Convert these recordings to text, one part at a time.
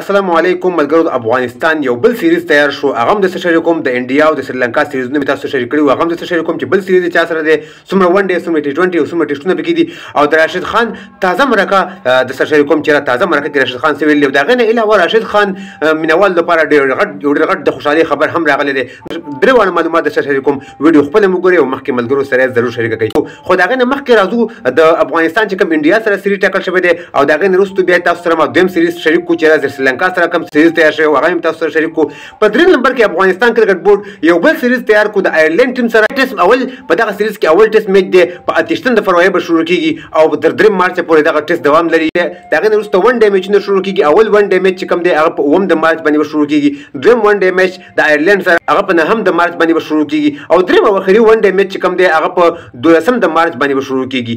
السلام علیکم ملګرو د افغانستان یو بل سیریز تیار شو هغه د شریکوم د انډیا او د سریلانکا سیریزونه می تاسو شریک کړي هغه د شریکوم چې بل سیریز چا سره دی څومره ون ډے څومره ټي 20 او څومره ټیسټونه پکې دي او د راشد خان تازه مرکه د شریکوم چې تازه مرکه د راشد خان سویل دا غنه علاوه راشد خان مینوال لپاره ډېر غټ د خوشحالي خبر هم راغلی دی درې معلومات د شریکوم ویډیو خپل موږ او مخکې ملګرو سره ضرور شریک کړئ خو دا غنه مخکې راځو د افغانستان چې کوم انډیا سره سیریز ټاکل شوی دی او دا غنه وروسته بیا تاسو سره ما دویم سیریز شریک کو چې د سریلانکا سره کوم سیریز تیار شوی هغه هم تاسو سره شریک کو په دریم نمبر کې افغانستان کرکټ بورډ یو بل سیریز تیار کو د آیرلند ټیم سره ټیسټ اول په دغه سیریز کې اول ټیسټ میچ دی په 28 د فروری به شروع کیږي او تر 3 مارچ پورې دغه ټیسټ دوام لري دغه نه وروسته ون ډے میچونه شروع کیږي اول ون ډے میچ کوم دی هغه په 9 مارچ باندې شروع کیږي دویم ون ډے میچ د آیرلند سره هغه په 9 مارچ باندې شروع کیږي او دریم او اخري ون ډے میچ کوم دی هغه په 12 مارچ باندې شروع کیږي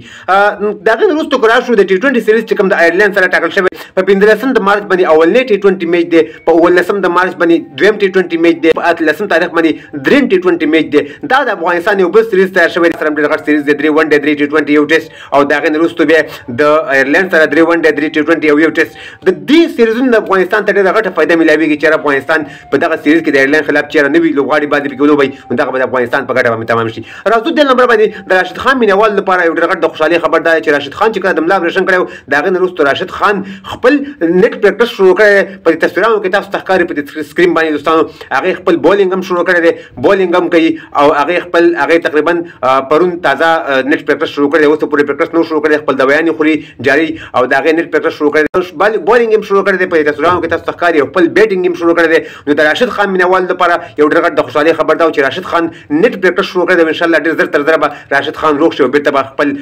دغه نه وروسته قرار شو د ټي 20 سیریز چې کوم د آیرلند سره ټاکل شوی په 15 مارچ باندې اولنی ټي 20 میچ دی په 19 مارچ باندې دویم ټي 20 میچ دی په 13 تاریخ باندې دریم ټي 20 میچ دی دا د افغانستان یو بل سیریز تیار شوی سره د غټ سیریز دی 3 ون ډے 3 ټي 20 یو ټیسټ او دغه نه وروسته بیا د آیرلند سره 3 ون ډے 3 ټي 20 یو ټیسټ د دې سیریزونو د افغانستان ته ډېره غټه فائدہ ملایويږي چې افغانستان په دغه سیریز کې د آیرلند خلاف چیرې نوی لوبغاړي باندې پکې ولوبي دغه د افغانستان په ګټه باندې تمام شي راځو د نمبر باندې د راشد خان مینوال لپاره یو ډېر غټ د خوشحالي خبر ده چې راشد خان چې کله د ملا اپریشن کړو دغه نه وروسته راشد خان خپل نیټ پریکټس شروع کړی په تصویرونو کې تاسو تخکاری په سکرین باندې دوستانو هغه خپل بولینګ هم شروع کړی دی بولینګ هم کوي او هغه تقریبا پرون تازه نیټ پریکټس شروع کړی اوس پورې پریکټس نو شروع کړی خپل د بیان خوري جاری او دغه نیټ پریکټس شروع کړی بولینګ هم شروع کړی دی په تصویرونو کې تاسو تخکاری خپل بیټینګ هم شروع کړی دی نو د راشد خان مینوال لپاره یو ډېر غټ د خوشحالي خبر ده چې راشد خان نیټ پریکټس شروع کړی دی ان شاء الله ډېر زر تر زر به راشد خان روغ شي او بیرته به خپل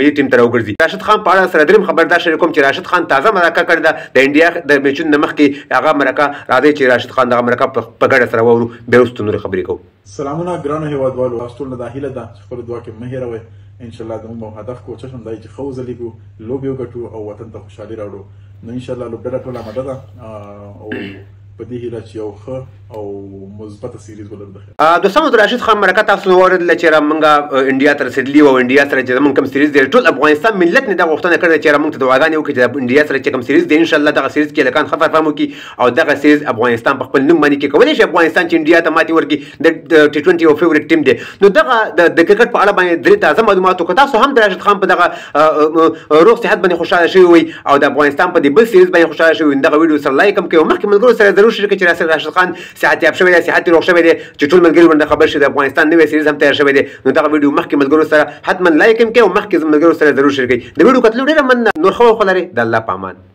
ملي ټیم ته راوګرځي راشد خان په اړه سره دریم خبردار شریکوم چې راشد خان تازه مرکه کړې ده د انډیا د میچونو مخکې هغه مرکه راځي چې راشد خان دغه مرکه په ګډه سره وورو بیا وروسته نورې خبرې کوو سلامونه ګرانو هیوادوالو تاسو ټول د هیله ده چې خپل دعا کې مه هېروئ ان شاء الله زموږ هدف کوشش هم دی چې ښه وځلیږو لوبې وګټو او وطن ته خوشحالي راوړو نو ان شاء الله لوبډله ټوله آماده ده او په دې هیله چې یو ښه او مثبته سیریز ولرو دوستانو د راشد خان مرکه تاسو واورېدله چې موږ انډیا ته رسېدلي وو او انډیا سره چې زموږ کوم سیریز دی ټول افغانستان ملت نه دا غوښتنه کړې چې موږ ته دعاګانې وکړي چې د انډیا سره چې کوم سیریز دی ان شاء الله دغه سیریز کې لکان ښه پرفارم وکړي او دغه سیریز افغانستان په خپل نوم باندې کې کولی شي افغانستان چې انډیا ته ماتې ورکړي د ټي 20 یو فیورټ ټیم دی نو دغه د کرکټ په اړه باندې درې تازه معلومات وکړو تاسو هم د راشد خان په دغه روغ صحت باندې خوشحاله شوي وئ او د افغانستان په دې بل سیریز باندې خوشحاله شوي دغه ویډیو سره لایک هم کړئ او مخکې ملګرو سره ضرور شریک کړئ چې راشد خان صحت یاب شوی دی صحت روغ شوی دی چې ټول ملګري ورته خبر شي د افغانستان نوې سیریز هم تیار شوی دی نو دغه ویډیو مخکې ملګرو سره حتما لایک هم کړئ او مخکې ملګرو سره ضرور شریک کړئ د ویډیو کتلو ډېره مننه نور خو لري د الله په امان